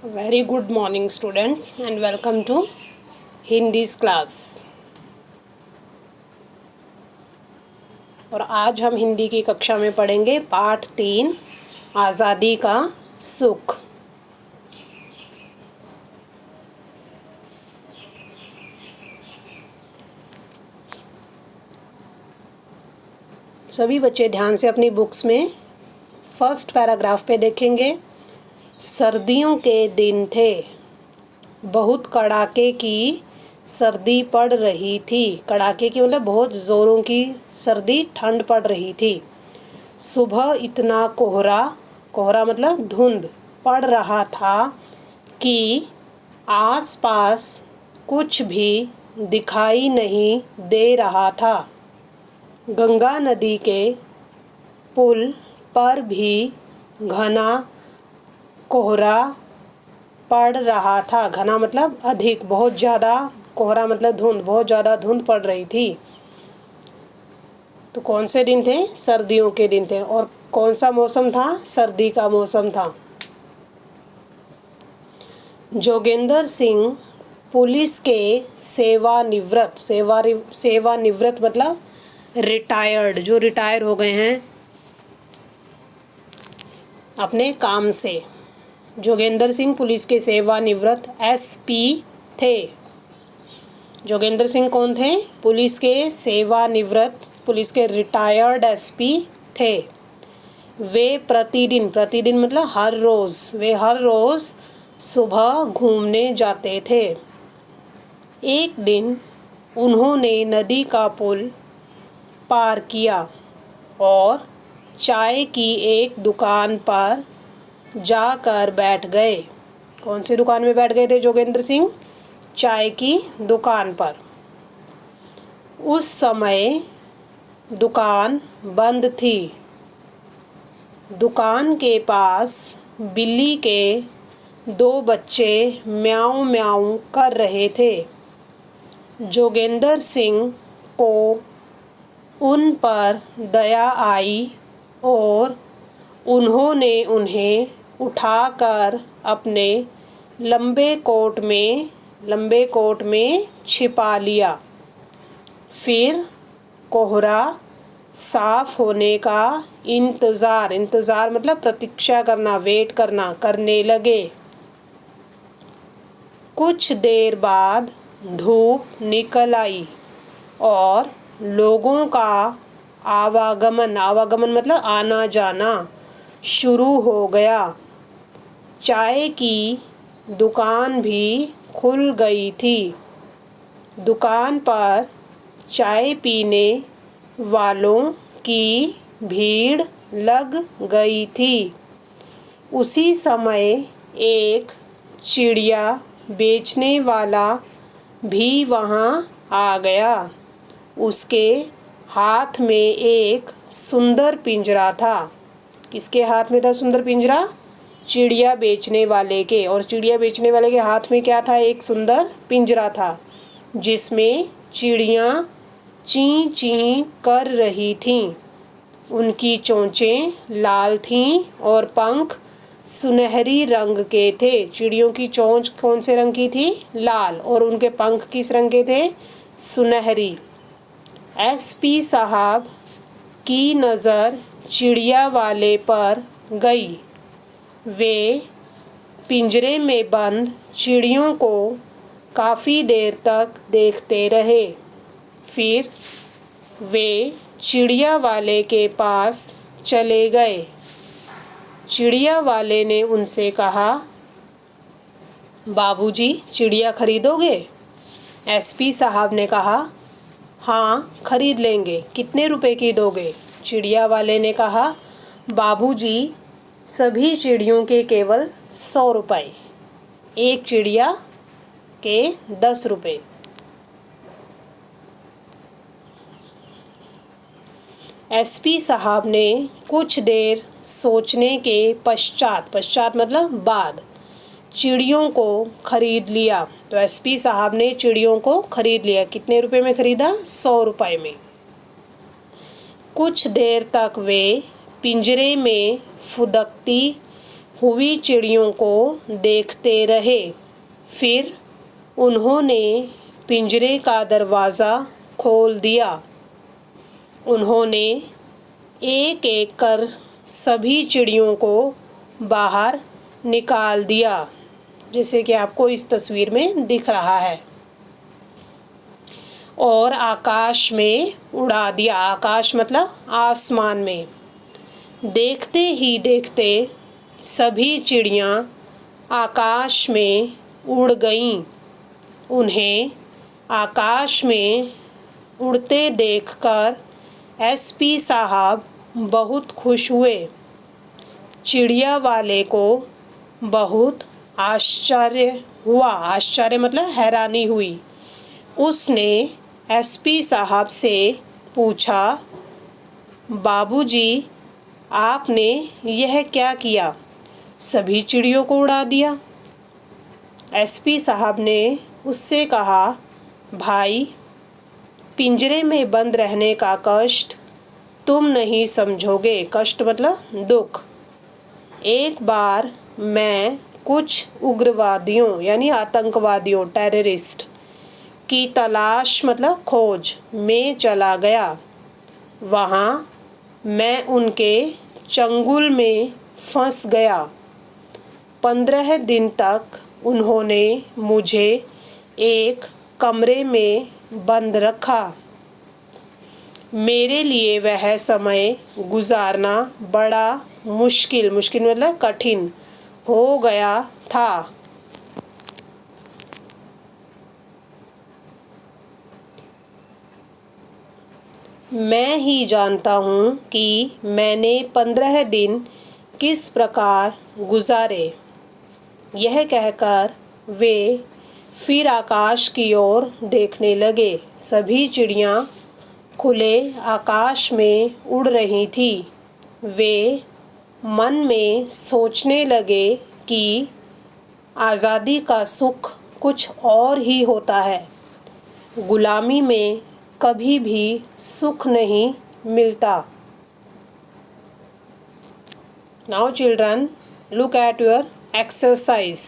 Very good morning, students, and welcome to Hindi's class. और आज हम हिंदी की कक्षा में पढ़ेंगे पाठ 3 आज़ादी का सुख। सभी बच्चे ध्यान से अपनी बुक्स में फर्स्ट पैराग्राफ पे देखेंगे। सर्दियों के दिन थे, बहुत कड़ाके की सर्दी पड़ रही थी। कड़ाके की मतलब बहुत ज़ोरों की सर्दी, ठंड पड़ रही थी। सुबह इतना कोहरा, कोहरा मतलब धुंध, पड़ रहा था कि आसपास कुछ भी दिखाई नहीं दे रहा था। गंगा नदी के पुल पर भी घना कोहरा पड़ रहा था। घना मतलब अधिक, बहुत ज़्यादा, कोहरा मतलब धुंध, बहुत ज़्यादा धुंध पड़ रही थी। तो कौन से दिन थे? सर्दियों के दिन थे। और कौन सा मौसम था? सर्दी का मौसम था। जोगेंद्र सिंह पुलिस के सेवानिवृत्त, सेवानिवृत्त मतलब रिटायर्ड, जो रिटायर हो गए हैं अपने काम से। जोगेंद्र सिंह पुलिस के सेवानिवृत्त एसपी थे। जोगेंद्र सिंह कौन थे? पुलिस के सेवानिवृत्त, पुलिस के रिटायर्ड एसपी थे। वे प्रतिदिन, प्रतिदिन मतलब हर रोज़, वे हर रोज़ सुबह घूमने जाते थे। एक दिन उन्होंने नदी का पुल पार किया और चाय की एक दुकान पर जाकर बैठ गए। कौन सी दुकान में बैठ गए थे जोगेंद्र सिंह? चाय की दुकान पर। उस समय दुकान बंद थी। दुकान के पास बिल्ली के 2 बच्चे म्याऊं म्याऊं कर रहे थे। जोगेंद्र सिंह को उन पर दया आई और उन्होंने उन्हें उठाकर अपने लंबे कोट में छिपा लिया। फिर कोहरा साफ होने का इंतज़ार मतलब प्रतीक्षा करना, वेट करना, करने लगे। कुछ देर बाद धूप निकल आई और लोगों का आवागमन मतलब आना जाना शुरू हो गया। चाय की दुकान भी खुल गई थी। दुकान पर चाय पीने वालों की भीड़ लग गई थी। उसी समय एक चिड़िया बेचने वाला भी वहाँ आ गया। उसके हाथ में एक सुंदर पिंजरा था। किसके हाथ में था सुंदर पिंजरा? चिड़िया बेचने वाले के। और चिड़िया बेचने वाले के हाथ में क्या था? एक सुंदर पिंजरा था जिसमें चिड़ियाँ चीं चीं कर रही थीं। उनकी चोंचें लाल थीं और पंख सुनहरी रंग के थे। चिड़ियों की चोंच कौन से रंग की थी? लाल। और उनके पंख किस रंग के थे? सुनहरी। एसपी साहब की नज़र चिड़िया वाले पर गई। वे पिंजरे में बंद चिड़ियों को काफ़ी देर तक देखते रहे। फिर वे चिड़िया वाले के पास चले गए। चिड़िया वाले ने उनसे कहा, बाबूजी चिड़िया खरीदोगे? एसपी साहब ने कहा, हाँ खरीद लेंगे, कितने रुपए की दोगे? चिड़िया वाले ने कहा, बाबूजी सभी चिड़ियों के केवल 100 रुपए, एक चिड़िया के 10 रुपए। एसपी साहब ने कुछ देर सोचने के पश्चात मतलब बाद, चिड़ियों को खरीद लिया। तो एसपी साहब ने चिड़ियों को खरीद लिया। कितने रुपए में खरीदा? 100 रुपए में। कुछ देर तक वे पिंजरे में फुदकती हुई चिड़ियों को देखते रहे। फिर उन्होंने पिंजरे का दरवाज़ा खोल दिया। उन्होंने एक एक कर सभी चिड़ियों को बाहर निकाल दिया, जैसे कि आपको इस तस्वीर में दिख रहा है, और आकाश में उड़ा दिया। आकाश मतलब आसमान में। देखते ही देखते सभी चिड़ियाँ आकाश में उड़ गईं। उन्हें आकाश में उड़ते देखकर एसपी साहब बहुत खुश हुए। चिड़िया वाले को बहुत आश्चर्य हुआ। आश्चर्य मतलब हैरानी हुई। उसने एसपी साहब से पूछा, बाबूजी, आपने यह क्या किया? सभी चिड़ियों को उड़ा दिया। एसपी साहब ने उससे कहा, भाई, पिंजरे में बंद रहने का कष्ट तुम नहीं समझोगे। कष्ट मतलब दुख। एक बार मैं कुछ उग्रवादियों यानी आतंकवादियों, टेररिस्ट की तलाश मतलब खोज में चला गया। वहाँ मैं उनके चंगुल में फंस गया। 15 दिन तक उन्होंने मुझे एक कमरे में बंद रखा। मेरे लिए वह समय गुजारना बड़ा मुश्किल मतलब कठिन हो गया था। मैं ही जानता हूँ कि मैंने 15 दिन किस प्रकार गुजारे। यह कहकर वे फिर आकाश की ओर देखने लगे। सभी चिड़ियाँ खुले आकाश में उड़ रही थी। वे मन में सोचने लगे कि आज़ादी का सुख कुछ और ही होता है। गुलामी में कभी भी सुख नहीं मिलता। Now children, look at your exercise.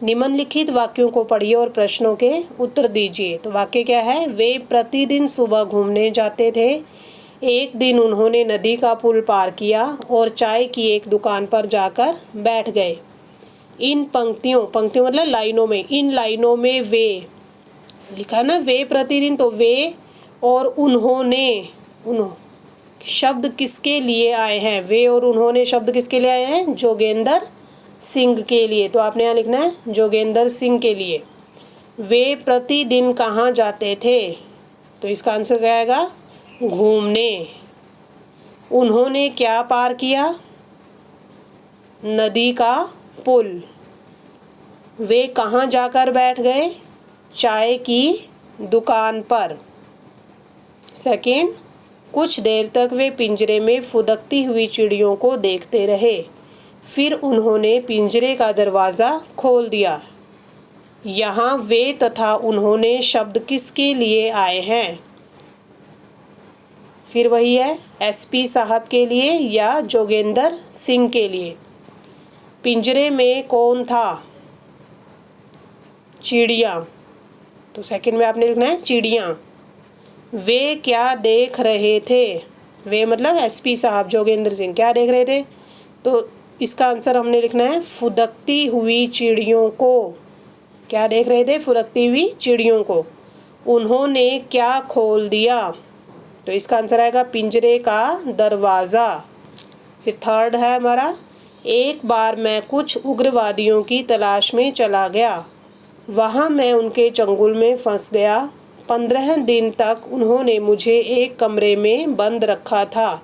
निम्नलिखित वाक्यों को पढ़िए और प्रश्नों के उत्तर दीजिए। तो वाक्य क्या है? वे प्रतिदिन सुबह घूमने जाते थे। एक दिन उन्होंने नदी का पुल पार किया और चाय की एक दुकान पर जाकर बैठ गए। इन पंक्तियों मतलब लाइनों में, इन लाइनों में वे लिखा ना, वे प्रतिदिन, तो वे और उन्होंने, शब्द किसके लिए आए हैं? वे और उन्होंने शब्द किसके लिए आए हैं? जोगेंद्र सिंह के लिए। तो आपने यहाँ लिखना है जोगेंद्र सिंह के लिए। वे प्रतिदिन कहाँ जाते थे? तो इसका आंसर क्या आएगा? घूमने। उन्होंने क्या पार किया? नदी का पुल। वे कहाँ जाकर बैठ गए? चाय की दुकान पर। सेकंड, कुछ देर तक वे पिंजरे में फुदकती हुई चिड़ियों को देखते रहे। फिर उन्होंने पिंजरे का दरवाज़ा खोल दिया। यहाँ वे तथा उन्होंने शब्द किसके लिए आए हैं? फिर वही है, एसपी साहब के लिए या जोगेंद्र सिंह के लिए। पिंजरे में कौन था? चिड़िया। तो सेकंड में आपने लिखना है चिड़िया। वे क्या देख रहे थे? वे मतलब एसपी साहब जोगेंद्र सिंह क्या देख रहे थे? तो इसका आंसर हमने लिखना है फुदकती हुई चिड़ियों को। क्या देख रहे थे? फुदकती हुई चिड़ियों को। उन्होंने क्या खोल दिया? तो इसका आंसर आएगा पिंजरे का दरवाज़ा। फिर थर्ड है हमारा, एक बार मैं कुछ उग्रवादियों की तलाश में चला गया। वहाँ मैं उनके चंगुल में फंस गया। 15 दिन तक उन्होंने मुझे एक कमरे में बंद रखा था।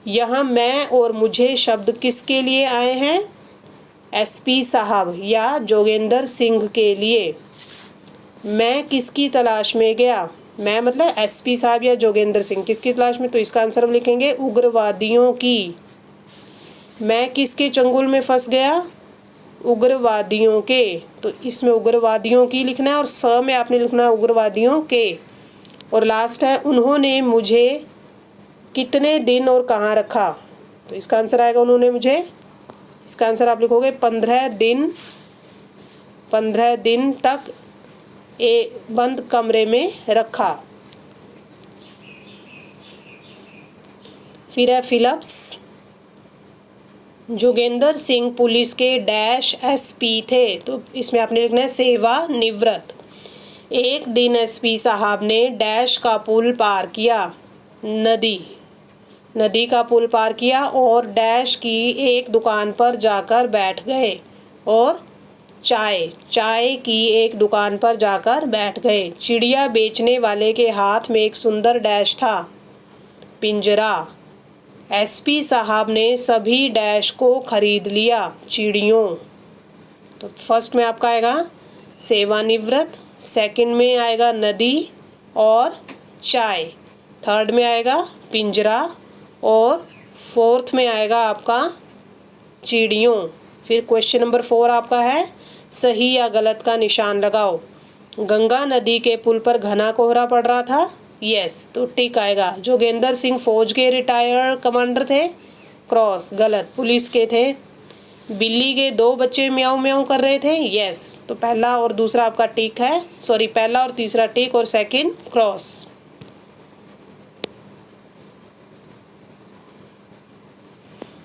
यहाँ मैं और मुझे शब्द किसके लिए आए हैं? एसपी साहब या जोगेंद्र सिंह के लिए। मैं किसकी तलाश में गया? मैं मतलब एसपी साहब या जोगेंद्र सिंह किसकी तलाश में? तो इसका आंसर हम लिखेंगे उग्रवादियों की। मैं किसके चंगुल में फंस गया? उग्रवादियों के। तो इसमें उग्रवादियों की लिखना है और स में आपने लिखना है उग्रवादियों के। और लास्ट है, उन्होंने मुझे कितने दिन और कहाँ रखा? तो इसका आंसर आएगा उन्होंने मुझे इसका आंसर आप लिखोगे 15 दिन, 15 दिन तक बंद कमरे में रखा। फिर है फिलिप्स। जोगेंद्र सिंह पुलिस के डैश एसपी थे, तो इसमें आपने लिखना है सेवानिवृत्त। एक दिन एसपी साहब ने डैश का पुल पार किया, नदी, नदी का पुल पार किया और डैश की एक दुकान पर जाकर बैठ गए और चाय, चाय की एक दुकान पर जाकर बैठ गए। चिड़िया बेचने वाले के हाथ में एक सुंदर डैश था, पिंजरा। एसपी साहब ने सभी डैश को खरीद लिया, चिड़ियों। तो फर्स्ट में आपका आएगा सेवानिवृत्त, सेकंड में आएगा नदी और चाय, थर्ड में आएगा पिंजरा और फोर्थ में आएगा आपका चिड़ियों। फिर क्वेश्चन नंबर 4 आपका है सही या गलत का निशान लगाओ। गंगा नदी के पुल पर घना कोहरा पड़ रहा था, यस, तो टिक आएगा। जोगेंद्र सिंह फौज के रिटायर्ड कमांडर थे, क्रॉस, गलत, पुलिस के थे। बिल्ली के 2 बच्चे म्याऊं म्याऊं कर रहे थे, यस, तो पहला और दूसरा आपका टिक है, सॉरी पहला और तीसरा टिक और सेकंड क्रॉस।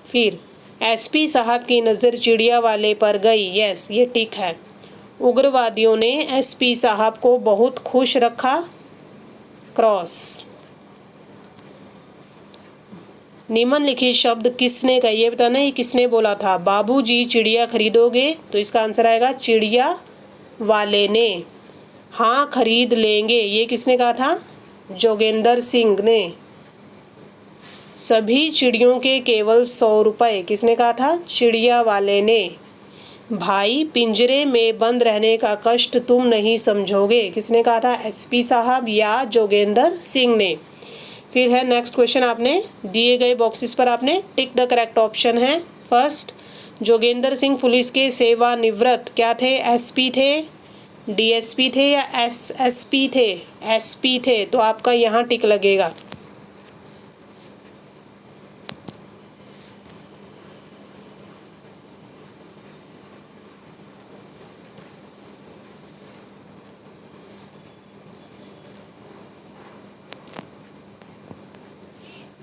फिर एसपी साहब की नज़र चिड़िया वाले पर गई, यस, ये टिक है। उग्रवादियों ने एसपी साहब को बहुत खुश रखा, क्रॉस। निम्नलिखित शब्द किसने कहा, ये बताना ये किसने बोला था। बाबूजी चिड़िया खरीदोगे, तो इसका आंसर आएगा चिड़िया वाले ने। हाँ खरीद लेंगे, ये किसने कहा था, जोगेंद्र सिंह ने। सभी चिड़ियों के केवल 100 रुपये, किसने कहा था, चिड़िया वाले ने। भाई पिंजरे में बंद रहने का कष्ट तुम नहीं समझोगे, किसने कहा था, एसपी साहब या जोगेंद्र सिंह ने। फिर है नेक्स्ट क्वेश्चन, आपने दिए गए बॉक्सेस पर आपने टिक द करेक्ट ऑप्शन है। फर्स्ट, जोगेंद्र सिंह पुलिस के सेवानिवृत्त क्या थे, एसपी थे, डीएसपी थे या एसएसपी थे, एसपी थे, तो आपका यहाँ टिक लगेगा।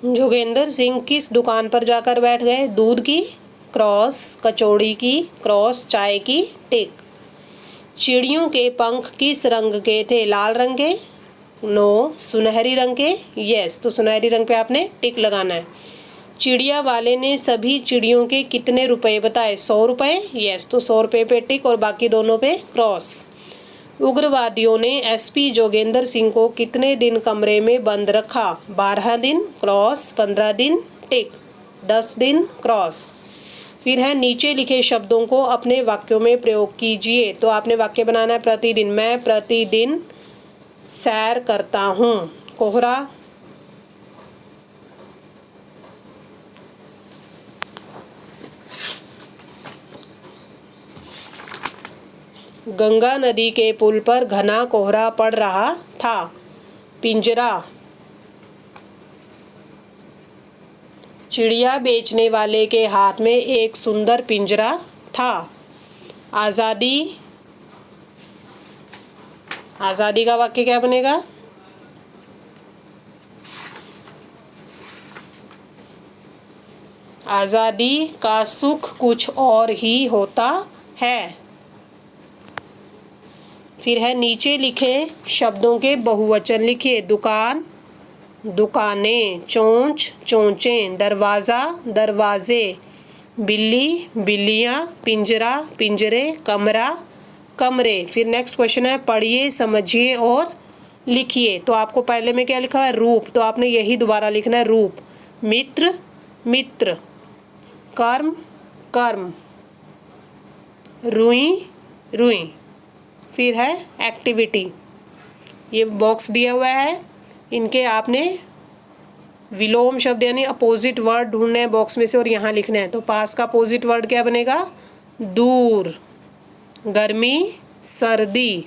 जोगेंद्र सिंह किस दुकान पर जाकर बैठ गए, दूध की, क्रॉस, कचौड़ी की, क्रॉस, चाय की, टिक। चिड़ियों के पंख किस रंग के थे, लाल रंग के, नो, सुनहरी रंग के, यस, तो सुनहरी रंग पे आपने टिक लगाना है। चिड़िया वाले ने सभी चिड़ियों के कितने रुपए बताए, 100 रुपये, यस, तो 100 रुपये पे टिक और बाकी दोनों पे क्रॉस। उग्रवादियों ने एसपी जोगेंद्र सिंह को कितने दिन कमरे में बंद रखा, 12 दिन, क्रॉस, 15 दिन, टिक, 10 दिन, क्रॉस। फिर है नीचे लिखे शब्दों को अपने वाक्यों में प्रयोग कीजिए, तो आपने वाक्य बनाना है प्रतिदिन, मैं प्रतिदिन सैर करता हूँ, कोहरा। गंगा नदी के पुल पर घना कोहरा पड़ रहा था, पिंजरा। चिड़िया बेचने वाले के हाथ में एक सुंदर पिंजरा था, आज़ादी। आज़ादी का वाक्य क्या बनेगा, आज़ादी का सुख कुछ और ही होता है। फिर है नीचे लिखे शब्दों के बहुवचन लिखिए, दुकान, दुकानें, चोंच, चोंचें, दरवाज़ा, दरवाजे, बिल्ली, बिल्लियाँ, पिंजरा, पिंजरे, कमरा, कमरे। फिर नेक्स्ट क्वेश्चन है पढ़िए, समझिए और लिखिए। तो आपको पहले में क्या लिखा है, रूप, तो आपने यही दोबारा लिखना है, रूप। मित्र, मित्र, कर्म, कर्म, रुई, रुई। फिर है एक्टिविटी, ये बॉक्स दिया हुआ है, इनके आपने विलोम शब्द यानी अपोजिट वर्ड ढूंढने हैं बॉक्स में से और यहाँ लिखना है। तो पास का अपोजिट वर्ड क्या बनेगा, दूर, गर्मी, सर्दी,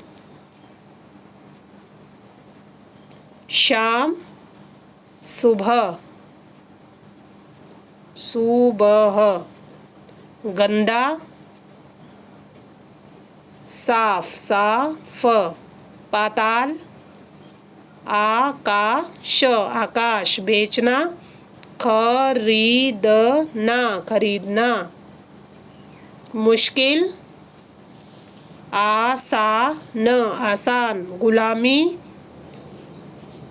शाम, सुबह, सुबह, गंदा, साफ, साफ, पाताल, आकाश, आकाश, बेचना, खरीदना, खरीदना, मुश्किल, आसान, आसान, गुलामी,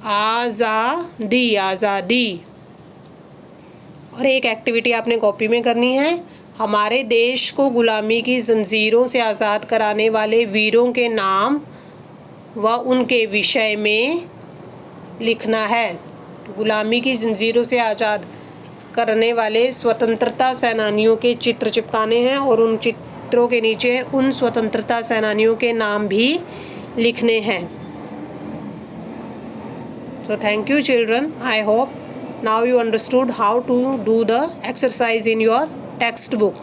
आज़ादी, आज़ादी। और एक एक्टिविटी आपने कॉपी में करनी है। हमारे देश को गुलामी की जंजीरों से आज़ाद कराने वाले वीरों के नाम व उनके विषय में लिखना है। गुलामी की जंजीरों से आज़ाद करने वाले स्वतंत्रता सेनानियों के चित्र चिपकाने हैं और उन चित्रों के नीचे उन स्वतंत्रता सेनानियों के नाम भी लिखने हैं। So thank you children. I hope now you understood how to do the exercise in your textbook.